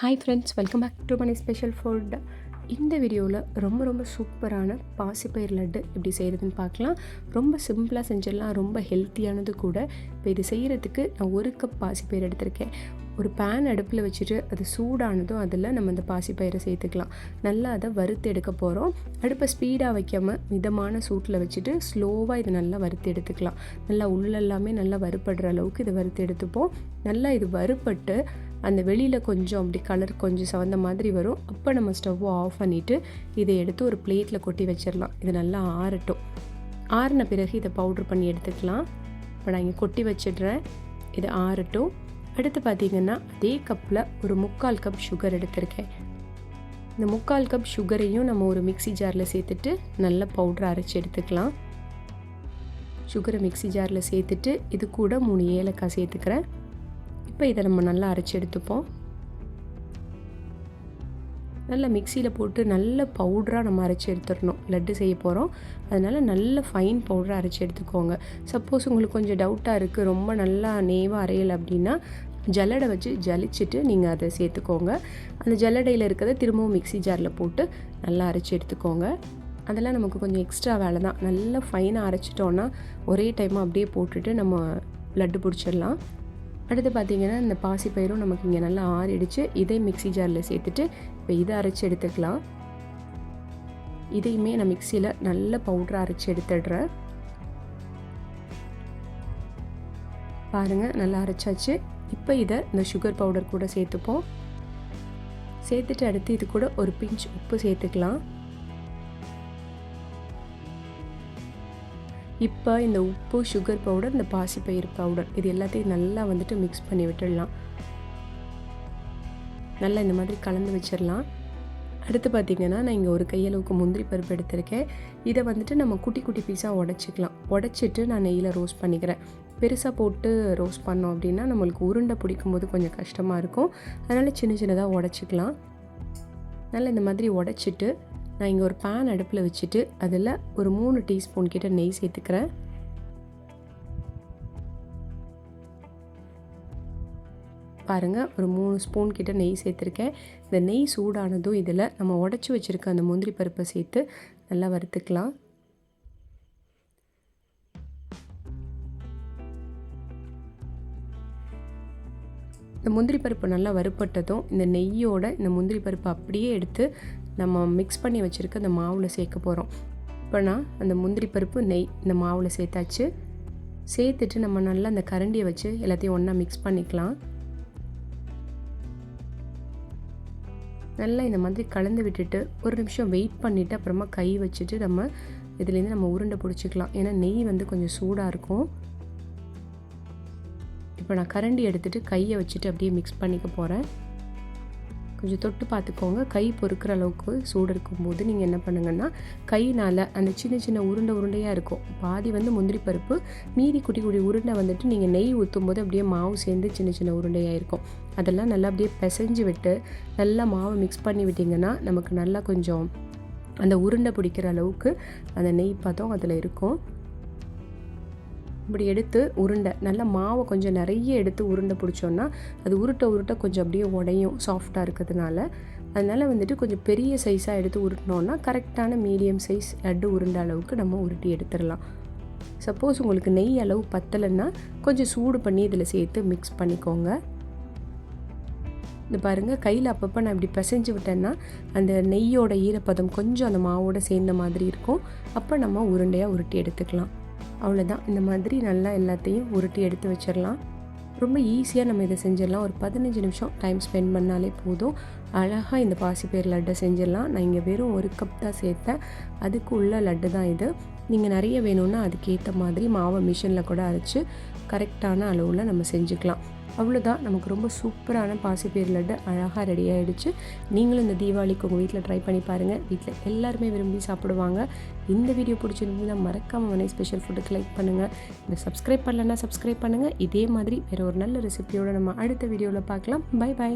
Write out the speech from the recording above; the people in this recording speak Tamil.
Hi friends, welcome back to Mani special food. இந்த வீடியோவில் ரொம்ப சூப்பரான பாசிப்பயிர் லட்டு எப்படி செய்கிறதுன்னு பார்க்கலாம். ரொம்ப சிம்பிளாக செஞ்சிடலாம், ரொம்ப ஹெல்த்தியானது கூட. இப்போ இது செய்கிறதுக்கு நான் 1 கப் பாசிப்பயிர் எடுத்திருக்கேன். ஒரு பேன் அடுப்பில் வச்சுட்டு அது சூடானதும் அதில் நம்ம இந்த பாசிப்பயிரை சேர்த்துக்கலாம். நல்லா அதை வறுத்து எடுக்க போகிறோம். அடுப்பை ஸ்பீடாக வைக்காமல் மிதமான சூட்டில் வச்சுட்டு ஸ்லோவாக இதை நல்லா வறுத்து எடுத்துக்கலாம். நல்லா உள்ளெல்லாமே நல்லா வறுப்படுற அளவுக்கு இதை வறுத்து எடுத்துப்போம். நல்லா இது வறுப்பட்டு அந்த வெளியில் கொஞ்சம் அப்படி கலர் கொஞ்சம் சவந்த மாதிரி வரும். அப்போ நம்ம ஸ்டவ்வை ஆஃப் பண்ணிவிட்டு இதை எடுத்து ஒரு பிளேட்டில் கொட்டி வச்சிடலாம். இது நல்லா ஆறட்டும். ஆறின பிறகு இதை பவுட்ரு பண்ணி எடுத்துக்கலாம். இப்போ நான் இங்கே கொட்டி வச்சிடுறேன், இது ஆறட்டும். அடுத்து பார்த்திங்கன்னா அதே கப்பில் ஒரு 3/4 கப் சுகர் எடுத்திருக்கேன். இந்த 3/4 கப் சுகரையும் நம்ம ஒரு மிக்சி ஜாரில் சேர்த்துட்டு நல்ல பவுட்ரு அரைச்சி எடுத்துக்கலாம். சுகரை மிக்சி ஜாரில் சேர்த்துட்டு இது கூட 3 ஏலக்காய் சேர்த்துக்கிறேன். இப்போ இதை நம்ம நல்லா அரைச்சி எடுத்துப்போம். நல்லா மிக்சியில் போட்டு நல்ல பவுடராக நம்ம அரைச்சி எடுத்துடணும். லட்டு செய்ய போகிறோம், அதனால் நல்ல ஃபைன் பவுடராக அரைச்சி எடுத்துக்கோங்க. சப்போஸ் உங்களுக்கு கொஞ்சம் டவுட்டாக இருக்குது, ரொம்ப நல்லா நேவாக அரையலை அப்படின்னா ஜல்லடை வச்சு ஜலிச்சுட்டு நீங்கள் அதை சேர்த்துக்கோங்க. அந்த ஜல்லடையில் இருக்கிறத திரும்பவும் மிக்சி ஜாரில் போட்டு நல்லா அரைச்சி எடுத்துக்கோங்க. அதெல்லாம் நமக்கு கொஞ்சம் எக்ஸ்ட்ரா வேலை தான். நல்லா ஃபைனாக அரைச்சிட்டோன்னா ஒரே டைமாக அப்படியே போட்டுட்டு நம்ம லட்டு பிடிச்சிடலாம். அடுத்து பார்த்திங்கன்னா இந்த பாசிப்பயிரும் நமக்கு இங்கே நல்லா ஆறிடுச்சு. இதே மிக்சி ஜாரில் சேர்த்துட்டு இப்போ இதை அரைச்சி எடுத்துக்கலாம். இதையுமே நான் மிக்சியில் நல்ல பவுடராக அரைச்சி எடுத்துடுறேன். பாருங்கள், நல்லா அரைச்சாச்சு. இப்போ இதை இந்த சுகர் பவுடர் கூட சேர்த்துப்போம். சேர்த்துட்டு அடுத்து இது கூட ஒரு பிஞ்ச் உப்பு சேர்த்துக்கலாம். இப்போ இந்த உப்பு, சுகர் பவுடர், இந்த பாசிப்பயிறு பவுடர் இது எல்லாத்தையும் நல்லா மிக்ஸ் பண்ணி விட்டுடலாம். நல்லா இந்த மாதிரி கலந்து வச்சிடலாம். அடுத்து பார்த்திங்கன்னா நான் இங்கே ஒரு கையளவுக்கு முந்திரி பருப்பு எடுத்திருக்கேன். இதை நம்ம குட்டி குட்டி பீஸாக உடச்சிக்கலாம். உடச்சிட்டு நான் நெய்யில் ரோஸ்ட் பண்ணிக்கிறேன். பெருசாக போட்டு ரோஸ்ட் பண்ணோம் அப்படின்னா நம்மளுக்கு உருண்டை பிடிக்கும் போது கொஞ்சம் கஷ்டமாக இருக்கும். அதனால் சின்னதாக உடச்சிக்கலாம். நல்லா இந்த மாதிரி உடச்சிட்டு நான் இங்கே ஒரு பேன் அடுப்பில் வச்சுட்டு அதில் ஒரு 3 டீஸ்பூன் கிட்ட நெய் சேர்த்துக்கிறேன். பாருங்கள், ஒரு 3 ஸ்பூன் கிட்ட நெய் சேர்த்துருக்கேன். இந்த நெய் சூடானதும் இதில் நம்ம உடச்சி வச்சுருக்க அந்த முந்திரி பருப்பை சேர்த்து நல்லா வறுத்துக்கலாம். இந்த முந்திரி பருப்பு நல்லா வறுப்பட்டதும் இந்த நெய்யோட இந்த முந்திரி பருப்பு அப்படியே எடுத்து நம்ம மிக்ஸ் பண்ணி வச்சுருக்க அந்த மாவில் சேர்க்க போகிறோம். இப்போ நான் அந்த முந்திரி பருப்பு, நெய் இந்த மாவில் சேர்த்தாச்சு. சேர்த்துட்டு நம்ம நல்லா அந்த கரண்டியை வச்சு எல்லாத்தையும் ஒன்றா மிக்ஸ் பண்ணிக்கலாம். நல்லா இந்த மாதிரி கலந்து விட்டுட்டு ஒரு நிமிஷம் வெயிட் பண்ணிவிட்டு அப்புறமா கை வச்சுட்டு நம்ம இதுலேருந்து நம்ம உருண்டை பிடிச்சிக்கலாம். ஏன்னா நெய் கொஞ்சம் சூடாக இருக்கும். இப்போ நான் கரண்டி எடுத்துகிட்டு கையை வச்சுட்டு அப்படியே மிக்ஸ் பண்ணிக்க போகிறேன். கொஞ்சம் தொட்டு பார்த்துக்கோங்க. கை பொறுக்கிற அளவுக்கு சூடு இருக்கும்போது நீங்கள் என்ன பண்ணுங்கன்னா கையினால் அந்த சின்ன உருண்டையாக இருக்கும். பாதி முந்திரி பருப்பு, மீதி குட்டி உருண்டை நீங்கள் நெய் ஊற்றும் போது அப்படியே மாவு சேர்ந்து சின்ன உருண்டையாக இருக்கும். அதெல்லாம் நல்லா அப்படியே பிசைஞ்சு விட்டு நல்லா மாவை மிக்ஸ் பண்ணி விட்டிங்கன்னா நமக்கு நல்லா கொஞ்சம் அந்த உருண்டை பிடிக்கிற அளவுக்கு அந்த நெய் பதம் அதில் இருக்கும். இப்படி எடுத்து உருண்டை நல்லா மாவை கொஞ்சம் நிறைய எடுத்து உருண்டை பிடிச்சோன்னா அது உருட்ட கொஞ்சம் அப்படியே உடையும் சாஃப்டாக இருக்கிறதுனால. அதனால் கொஞ்சம் பெரிய சைஸாக எடுத்து உருட்டினோன்னா கரெக்டான மீடியம் சைஸ் லட்டு உருண்டை அளவுக்கு நம்ம உருட்டி எடுத்துடலாம். சப்போஸ் உங்களுக்கு நெய் அளவு பத்தலைன்னா கொஞ்சம் சூடு பண்ணி இதில் சேர்த்து மிக்ஸ் பண்ணிக்கோங்க. இது பாருங்கள், கையில் அப்பப்போ நான் இப்படி பிசைஞ்சு விட்டேன்னா அந்த நெய்யோட ஈரப்பதம் கொஞ்சம் அந்த மாவோட சேர்ந்த மாதிரி இருக்கும். அப்போ நம்ம உருண்டையாக உருட்டி எடுத்துக்கலாம். அவ்வளோதான். இந்த மாதிரி நல்லா எல்லாத்தையும் உருட்டி எடுத்து வச்சிடலாம். ரொம்ப ஈஸியாக நம்ம இதை செஞ்சிடலாம். ஒரு 15 நிமிஷம் டைம் ஸ்பெண்ட் பண்ணாலே போதும். அழகாக இந்த பாசிப்பயிறு லட்டை செஞ்சிடலாம். நான் இங்கே வெறும் 1 கப் தான் சேர்த்தேன். அதுக்கு உள்ள லட்டு தான் இது. நீங்கள் நிறைய வேணும்னா அதுக்கேற்ற மாதிரி மாவை மிஷினில் கூட அரைச்சி கரெக்டான அளவில் நம்ம செஞ்சுக்கலாம். அவ்வளோதான், நமக்கு ரொம்ப சூப்பரான பாசிப்பயிறு லட்டு அழகாக ரெடி ஆகிடுச்சு. நீங்களும் இந்த தீபாவளிக்கு உங்கள் வீட்டில் ட்ரை பண்ணி பாருங்கள். வீட்டில் எல்லாருமே விரும்பி சாப்பிடுவாங்க. இந்த வீடியோ பிடிச்சிருந்ததுன்னா மறக்காமல் மணி ஸ்பெஷல் ஃபுட்டுக்கு லைக் பண்ணுங்கள். இந்த சப்ஸ்கிரைப் பண்ணலன்னா சப்ஸ்கிரைப் பண்ணுங்கள். இதே மாதிரி வேறு ஒரு நல்ல ரெசிபியோடு நம்ம அடுத்த வீடியோவில் பார்க்கலாம். பை.